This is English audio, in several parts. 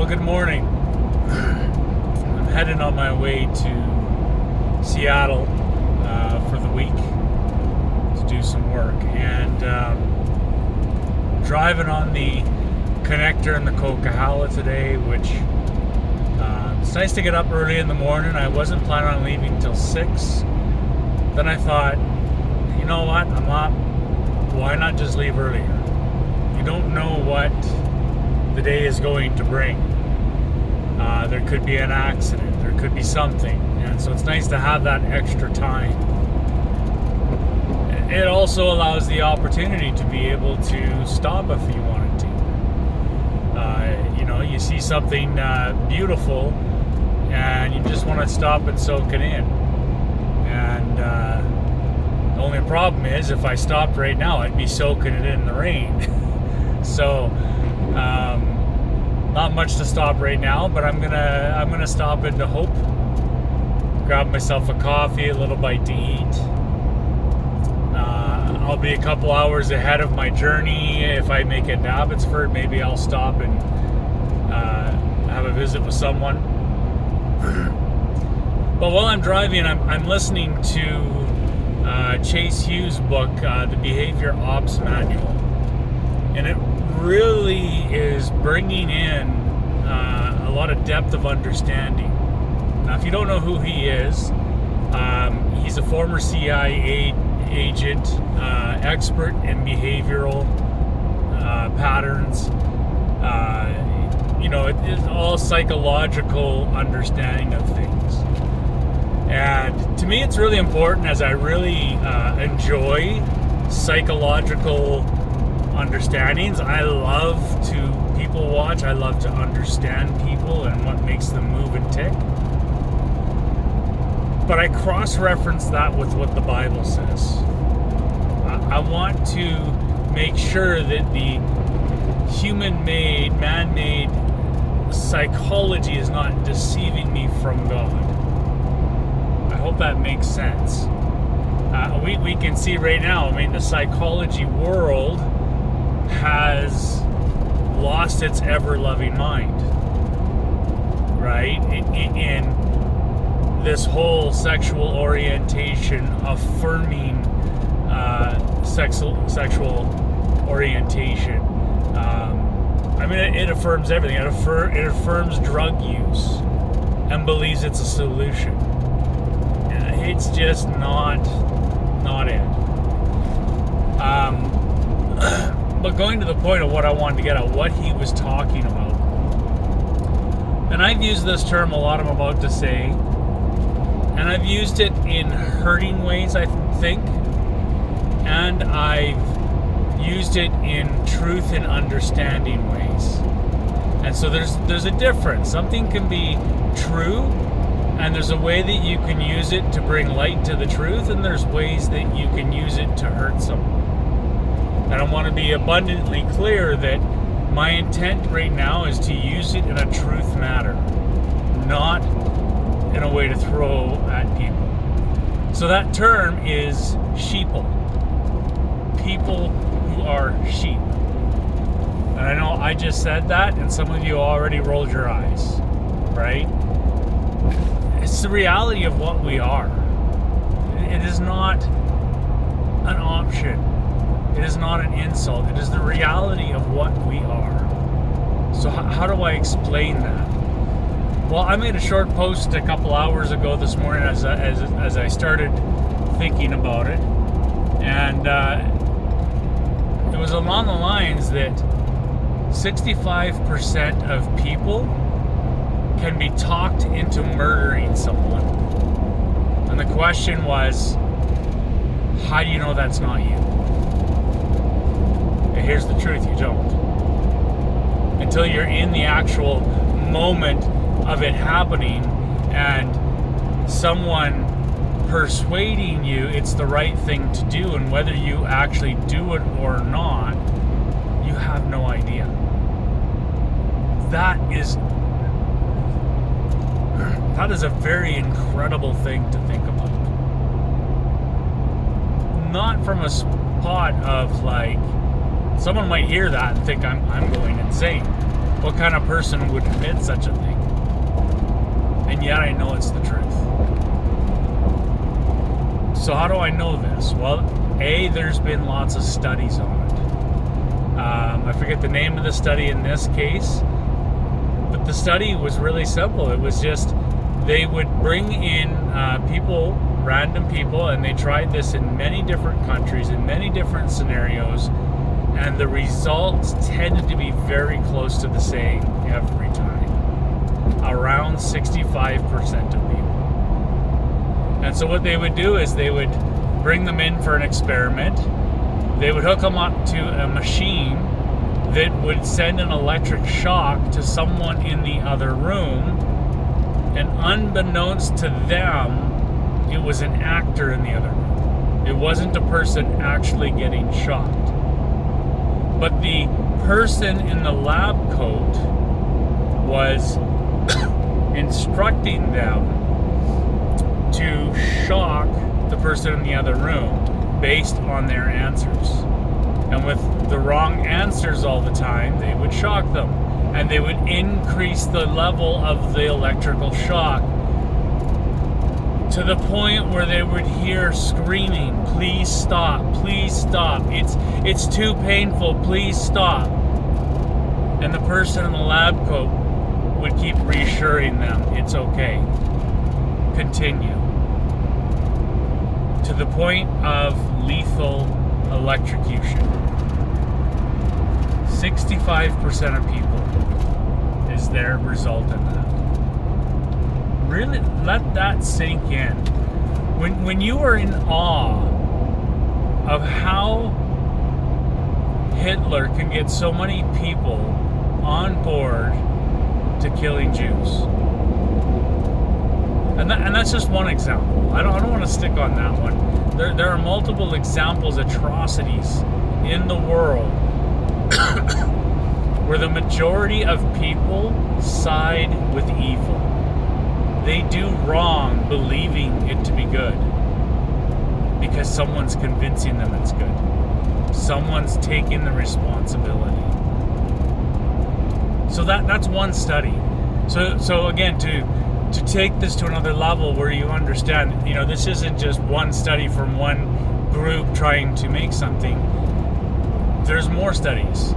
Well, good morning. I'm heading on my way to Seattle for the week to do some work, and driving on the connector in the Coquihalla today, which it's nice to get up early in the morning. I wasn't planning on leaving till 6. Then I thought, you know what, I'm up. Why not just leave earlier? You don't know what the day is going to bring. There could be an accident, there could be something, and so it's nice to have that extra time. It also allows the opportunity to be able to stop if you wanted to. You see something beautiful and you just want to stop and soak it in. And the only problem is, if I stopped right now, I'd be soaking it in the rain. So not much to stop right now, but I'm gonna stop into Hope, grab myself a coffee, a little bite to eat. I'll be a couple hours ahead of my journey. If I make it to Abbotsford, maybe I'll stop and have a visit with someone. But while I'm driving, I'm listening to Chase Hughes' book, The Behavior Ops Manual, and it really is bringing in a lot of depth of understanding. Now, if you don't know who he is, he's a former CIA agent, expert in behavioral patterns. It's all psychological understanding of things. And to me, it's really important, as I really enjoy psychological understandings. I love to people watch. I love to understand people and what makes them move and tick. But I cross-reference that with what the Bible says. I want to make sure that the human-made, man-made psychology is not deceiving me from God. I hope that makes sense. We can see right now, the psychology world has lost its ever-loving mind, right? In this whole sexual orientation, affirming sexual orientation. It affirms everything. It affirms drug use and believes it's a solution. It's just not it. But going to the point of what I wanted to get at, what he was talking about. And I've used this term a lot, I'm about to say, and I've used it in hurting ways, I think, and I've used it in truth and understanding ways. And so there's a difference. Something can be true, and there's a way that you can use it to bring light to the truth, and there's ways that you can use it to hurt someone. And I want to be abundantly clear that my intent right now is to use it in a truth matter, not in a way to throw at people. So that term is sheeple. People who are sheep. And I know I just said that, and some of you already rolled your eyes, right? It's the reality of what we are. It is not an option. It is not an insult. It is the reality of what we are. So how do I explain that? Well, I made a short post a couple hours ago this morning as I started thinking about it, and it was along the lines that 65% of people can be talked into murdering someone. And the question was, how do you know that's not you? And here's the truth, you don't. Until you're in the actual moment of it happening and someone persuading you it's the right thing to do, and whether you actually do it or not, you have no idea. That is a very incredible thing to think about. Not from a spot of like, someone might hear that and think I'm going insane. What kind of person would admit such a thing? And yet I know it's the truth. So how do I know this? Well, there's been lots of studies on it. I forget the name of the study in this case, but the study was really simple. It was just they would bring in people, random people, and they tried this in many different countries, in many different scenarios, and the results tended to be very close to the same every time. Around 65% of people. And so what they would do is they would bring them in for an experiment. They would hook them up to a machine that would send an electric shock to someone in the other room, and unbeknownst to them, it was an actor in the other room. It wasn't a person actually getting shocked. But the person in the lab coat was instructing them to shock the person in the other room based on their answers. And with the wrong answers all the time, they would shock them. And they would increase the level of the electrical shock to the point where they would hear screaming, "Please stop, please stop. It's too painful, please stop." And the person in the lab coat would keep reassuring them, "It's okay. Continue." To the point of lethal electrocution. 65% of people is their result in that. Really let that sink in. When you are in awe of how Hitler can get so many people on board to killing Jews. And that's just one example. I don't want to stick on that one. There are multiple examples, atrocities in the world where the majority of people side with evil. They do wrong believing it to be good because someone's convincing them it's good. Someone's taking the responsibility. So that's one study. So again, to take this to another level where you understand, this isn't just one study from one group trying to make something. There's more studies.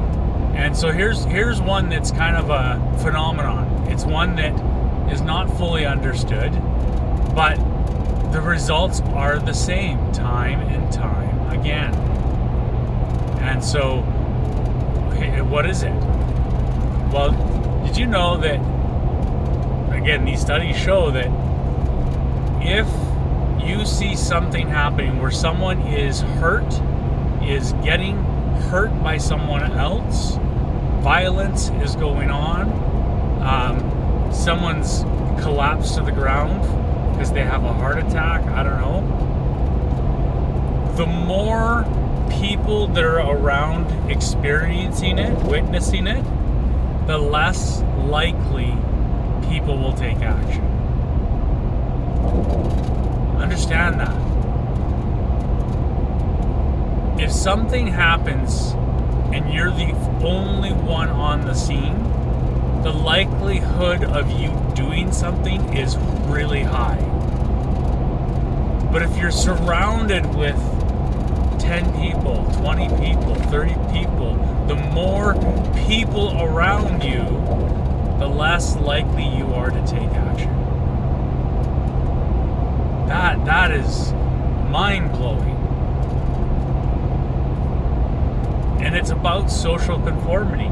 And so here's one that's kind of a phenomenon. It's one that is not fully understood, but the results are the same time and time again. And so, what is it? Well, did you know that, again, these studies show that if you see something happening where someone is hurt, is getting hurt by someone else, violence is going on, someone's collapsed to the ground because they have a heart attack, I don't know. The more people that are around experiencing it, witnessing it, the less likely people will take action. Understand that. If something happens and you're the only one on the scene, the likelihood of you doing something is really high. But if you're surrounded with 10 people, 20 people, 30 people, the more people around you, the less likely you are to take action. That is mind-blowing. And it's about social conformity.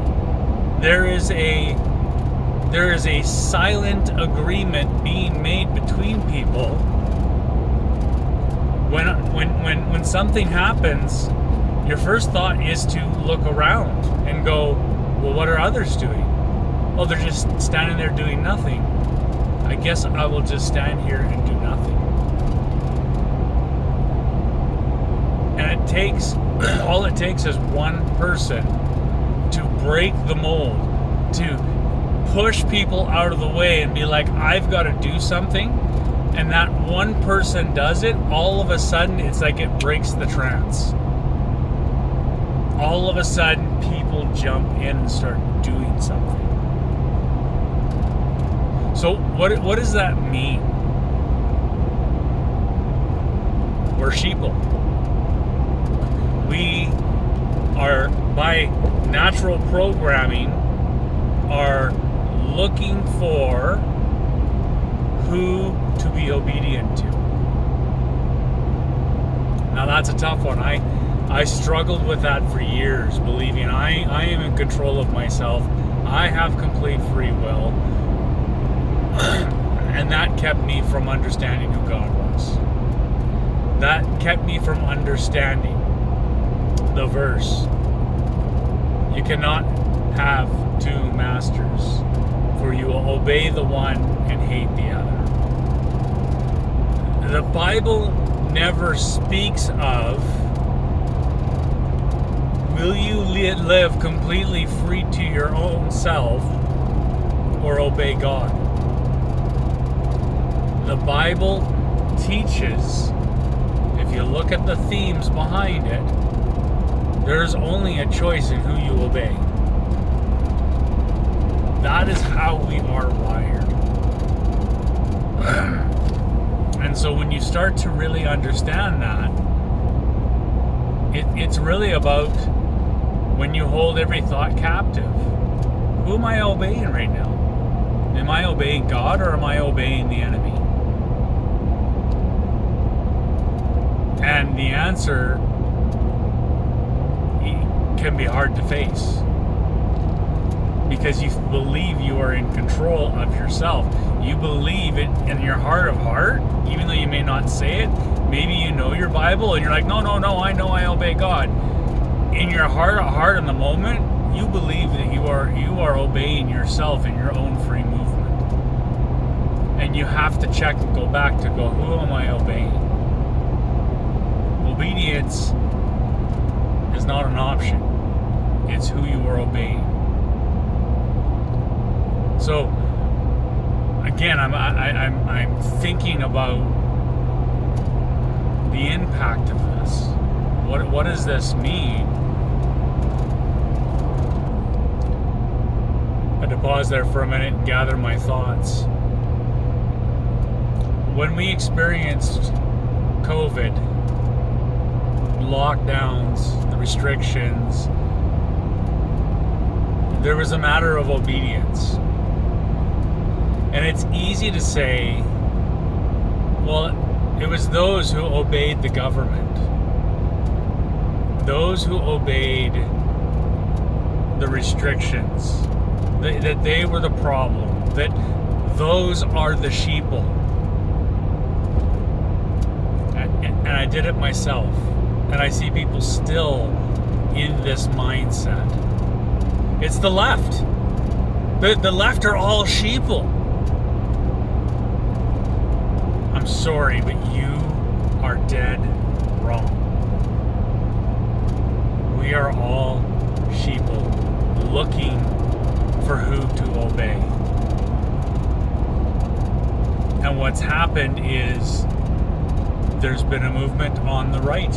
There is a silent agreement being made between people. When something happens, your first thought is to look around and go, well, what are others doing? Well, they're just standing there doing nothing. I guess I will just stand here and do nothing. And all it takes is one person to break the mold, to push people out of the way and be like, I've got to do something. And that one person does it, all of a sudden, it's like it breaks the trance. All of a sudden, people jump in and start doing something. So what does that mean? We're sheeple. We are, by natural programming, are looking for who to be obedient to. Now that's a tough one. I struggled with that for years, believing I am in control of myself. I have complete free will. And that kept me from understanding who God was. That kept me from understanding the verse. You cannot have two masters, for you will obey the one and hate the other. The Bible never speaks of, will you live completely free to your own self or obey God? The Bible teaches, if you look at the themes behind it, there's only a choice in who you obey. That is how we are wired. And so when you start to really understand that, it's really about when you hold every thought captive. Who am I obeying right now? Am I obeying God or am I obeying the enemy? And the answer can be hard to face, because you believe you are in control of yourself. You believe it in your heart of heart, even though you may not say it. Maybe you know your Bible and you're like, no, I know I obey God. In your heart of heart, in the moment, you believe that you are obeying yourself in your own free movement. And you have to check and go back to go, who am I obeying? Obedience is not an option. It's who you are obeying. So again, I'm thinking about the impact of this. What does this mean? I had to pause there for a minute and gather my thoughts. When we experienced COVID, lockdowns, the restrictions, there was a matter of obedience. And it's easy to say, well, it was those who obeyed the government, those who obeyed the restrictions, that they were the problem, that those are the sheeple. And I did it myself. And I see people still in this mindset. It's the left. The left are all sheeple. I'm sorry, but you are dead wrong. We are all sheeple looking for who to obey. And what's happened is there's been a movement on the right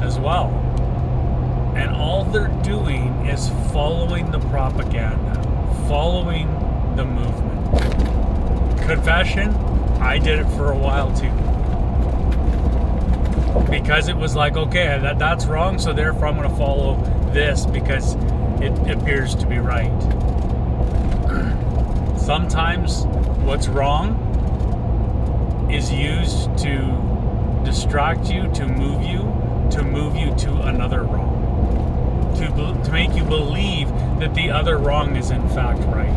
as well. And all they're doing is following the propaganda, following the movement. Confession, I did it for a while too. Because it was like, okay, that's wrong, so therefore I'm going to follow this because it appears to be right. Sometimes what's wrong is used to distract you, to move you to another wrong. To make you believe that the other wrong is in fact right.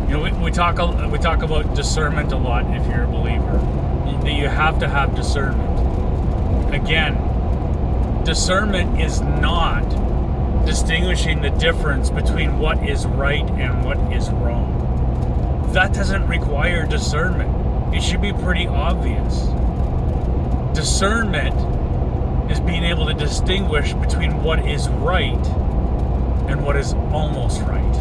You know, we talk about discernment a lot. If you're a believer, that you have to have discernment. Again, discernment is not distinguishing the difference between what is right and what is wrong. That doesn't require discernment. It should be pretty obvious. Discernment is being able to distinguish between what is right and what is almost right.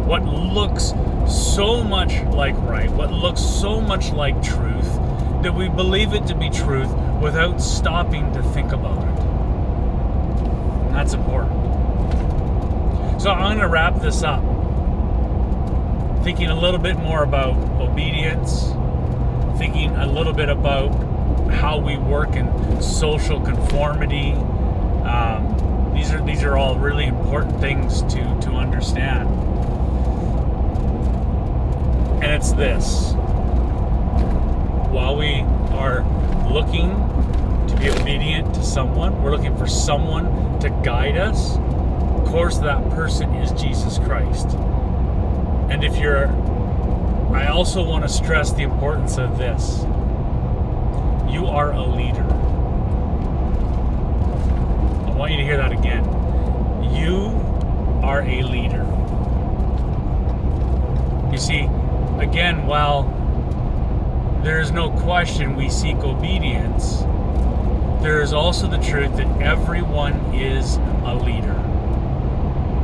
What looks so much like right, what looks so much like truth, that we believe it to be truth without stopping to think about it. And that's important. So I'm going to wrap this up. thinking a little bit more about obedience, thinking a little bit about how we work in social conformity. These are all really important things to understand. And it's this: while we are looking to be obedient to someone, we're looking for someone to guide us. Of course, that person is Jesus Christ. And I also want to stress the importance of this. You are a leader. I want you to hear that again. You are a leader. You see, again, while there is no question we seek obedience, there is also the truth that everyone is a leader.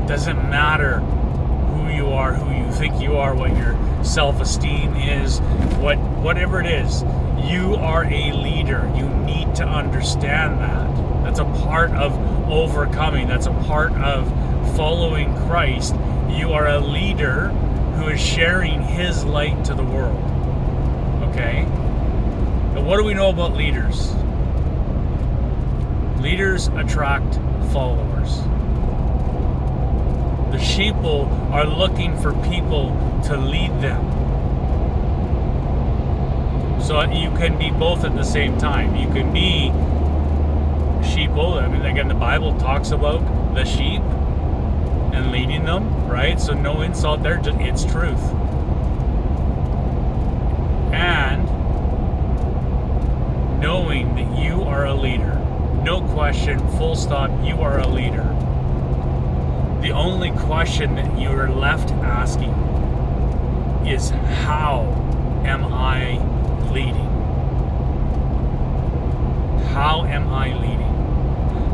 It doesn't matter who you are, who you think you are, what your self-esteem is, whatever it is. You are a leader. You need to understand that. That's a part of overcoming. That's a part of following Christ. You are a leader who is sharing his light to the world. Okay? Now, what do we know about leaders? Leaders attract followers. The sheeple are looking for people to lead them. So you can be both at the same time. You can be sheeple. I mean, again, the Bible talks about the sheep and leading them, right? So no insult there, it's truth. And knowing that you are a leader, no question, full stop, you are a leader. The only question that you are left asking is, how am I leading? How am I leading?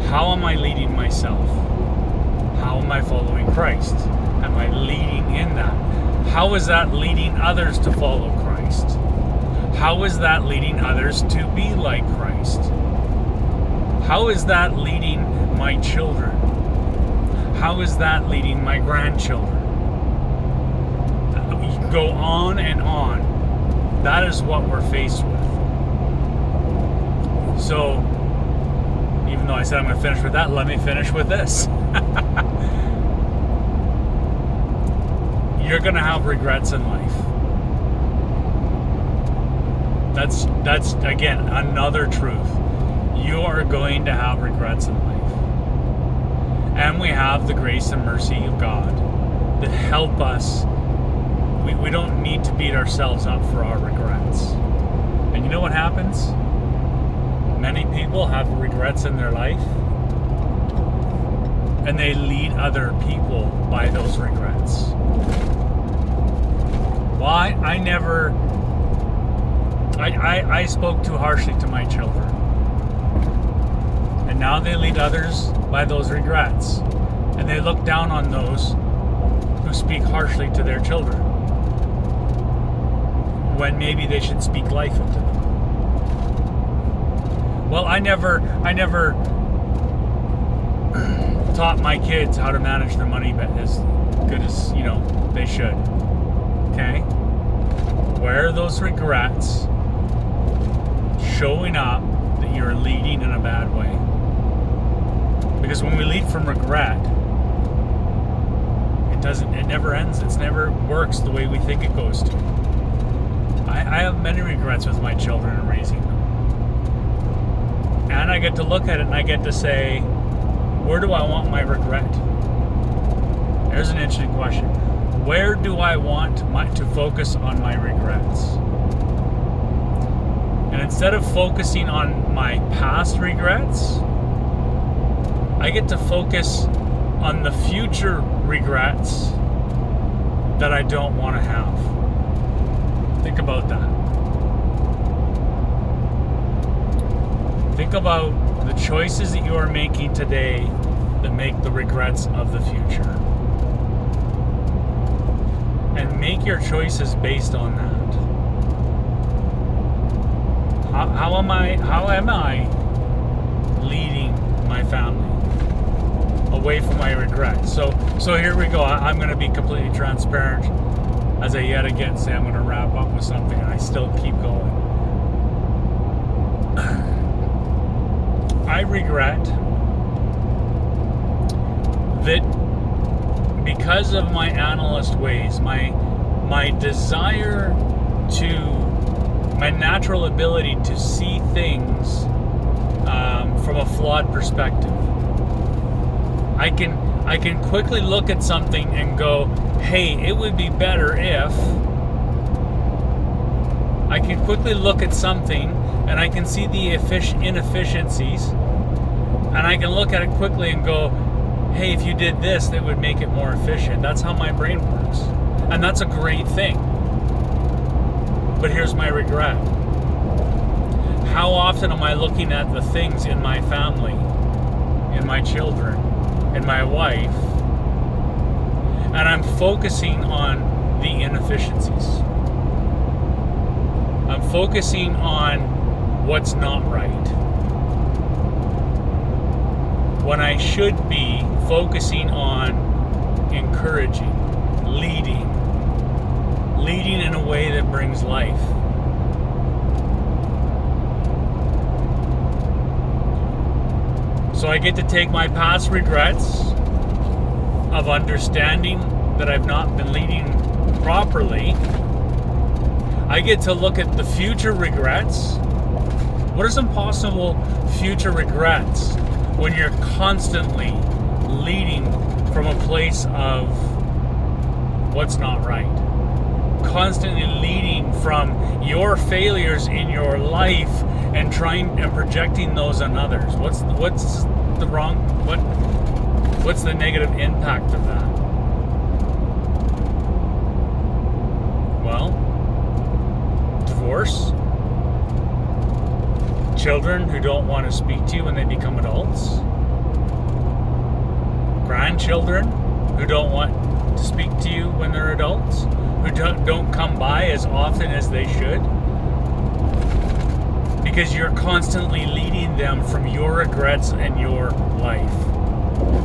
How am I leading myself? How am I following Christ? Am I leading in that? How is that leading others to follow Christ? How is that leading others to be like Christ? How is that leading my children? How is that leading my grandchildren? You can go on and on. That is what we're faced with. So, even though I said I'm going to finish with that, let me finish with this. You're going to have regrets in life. That's again, another truth. You are going to have regrets in life. And we have the grace and mercy of God that help us. We don't need to beat ourselves up for our regrets. And you know what happens? Many people have regrets in their life, and they lead other people by those regrets. Why? I spoke too harshly to my children. And now they lead others by those regrets. And they look down on those who speak harshly to their children, when maybe they should speak life into them. Well, I never taught my kids how to manage their money as good as, they should. Okay? Where are those regrets showing up that you're leading in a bad way? Because when we lead from regret, it never ends. It never works the way we think it goes to. I have many regrets with my children and raising them. And I get to look at it and I get to say, where do I want my regret? There's an interesting question. Where do I want to focus on my regrets? And instead of focusing on my past regrets, I get to focus on the future regrets that I don't want to have. Think about that. Think about the choices that you are making today that make the regrets of the future. And make your choices based on that. How am I leading my family away from my regrets? So here we go. I'm going to be completely transparent. as I yet again say I'm going to wrap up with something, and I still keep going. I regret that because of my analyst ways, my desire to, my natural ability to see things from a flawed perspective. I can quickly look at something and go, hey, it would be better if. I can quickly look at something and I can see the inefficiencies, and I can look at it quickly and go, hey, if you did this, that would make it more efficient. That's how my brain works. And that's a great thing. But here's my regret. How often am I looking at the things in my family, in my children, in my wife, and I'm focusing on the inefficiencies. I'm focusing on what's not right, when I should be focusing on encouraging, leading in a way that brings life. So I get to take my past regrets of understanding that I've not been leading properly. I get to look at the future regrets. What are some possible future regrets when you're constantly leading from a place of what's not right? Constantly leading from your failures in your life and trying and projecting those on others. What's the negative impact of that? Well, divorce, children who don't want to speak to you when they become adults, grandchildren who don't want to speak to you when they're adults, who don't come by as often as they should, because you're constantly leading them from your regrets and your life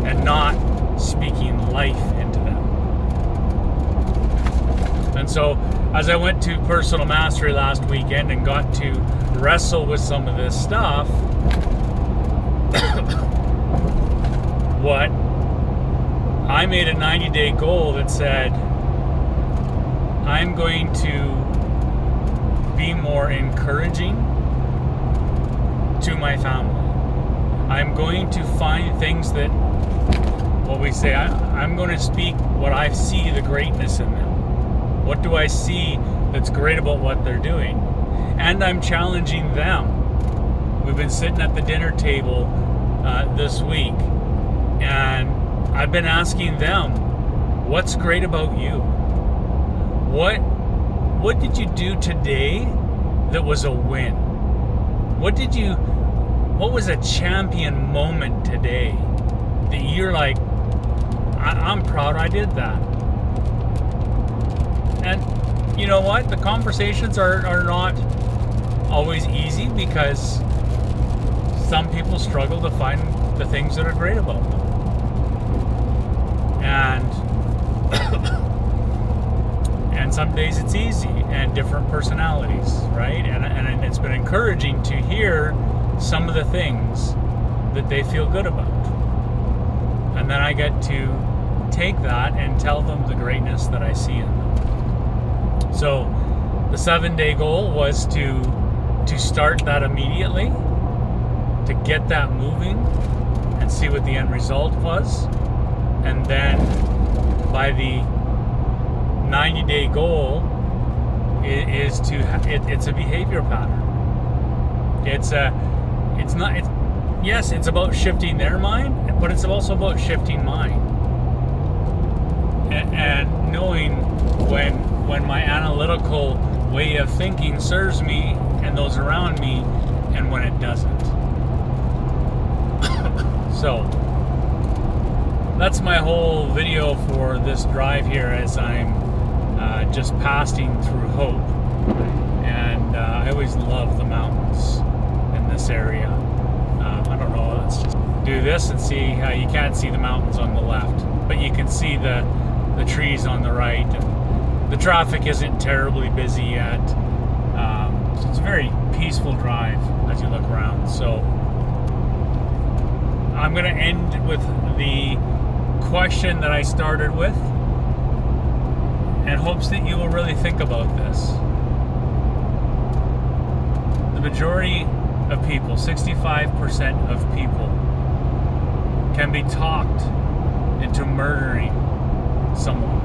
and not speaking life into them. And so as I went to Personal Mastery last weekend and got to wrestle with some of this stuff, I made a 90-day goal that said, I'm going to be more encouraging to my family. I'm going to find things that, I'm going to speak what I see the greatness in them. What do I see that's great about what they're doing? And I'm challenging them. We've been sitting at the dinner table this week, and I've been asking them, what's great about you? What did you do today that was a win? What was a champion moment today that you're like, I'm proud I did that? And you know what? The conversations are not always easy, because some people struggle to find the things that are great about them. And some days it's easy, and different personalities, right? And it's been encouraging to hear some of the things that they feel good about. And then I get to take that and tell them the greatness that I see in them. So the 7-day goal was to start that immediately, to get that moving and see what the end result was. And then by the 90-day goal is it's a behavior pattern. It's about shifting their mind, but it's also about shifting mine. And knowing when my analytical way of thinking serves me and those around me, and when it doesn't. So that's my whole video for this drive here, as I'm just passing through Hope. And I always love the mountains in this area. I don't know, let's just do this and see how you can't see the mountains on the left, but you can see the trees on the right. The traffic isn't terribly busy yet. So it's a very peaceful drive as you look around. So I'm going to end with the question that I started with, in hopes that you will really think about this. The majority of people, 65% of people, can be talked into murdering someone.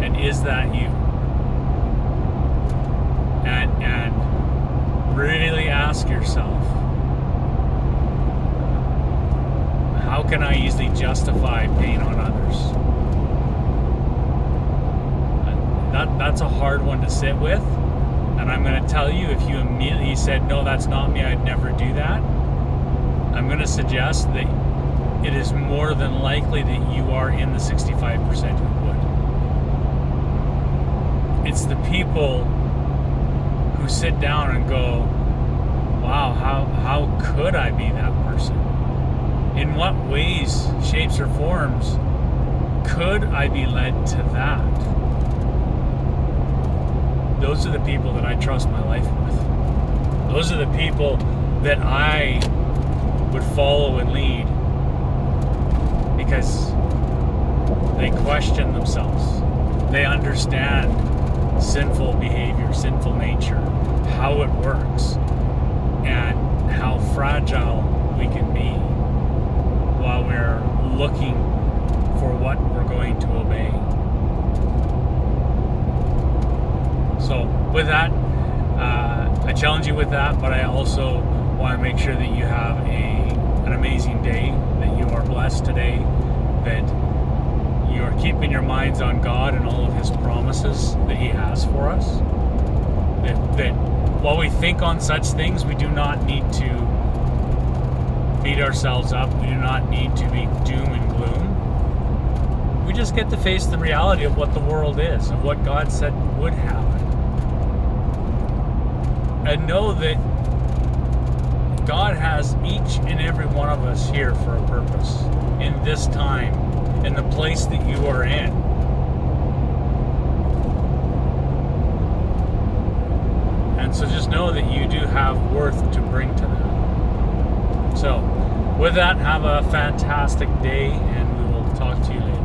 And is that you? And really ask yourself, how can I easily justify pain on others? That's a hard one to sit with. And I'm going to tell you, if you immediately said, no, that's not me, I'd never do that, I'm going to suggest that it is more than likely that you are in the 65% who would. It's the people who sit down and go, wow, how could I be that person? In what ways, shapes, or forms could I be led to that? Those are the people that I trust my life with. Those are the people that I would follow and lead, because they question themselves. They understand sinful behavior, sinful nature, how it works, and how fragile we can be while we're looking for what we're going to obey. So with that, I challenge you with that, but I also want to make sure that you have an amazing day, that you are blessed today, that you are keeping your minds on God and all of His promises that He has for us. That while we think on such things, we do not need to beat ourselves up. We do not need to be doom and gloom. We just get to face the reality of what the world is, of what God said would happen. And know that God has each and every one of us here for a purpose, in this time, in the place that you are in. And so just know that you do have worth to bring to that. So, with that, have a fantastic day, and we will talk to you later.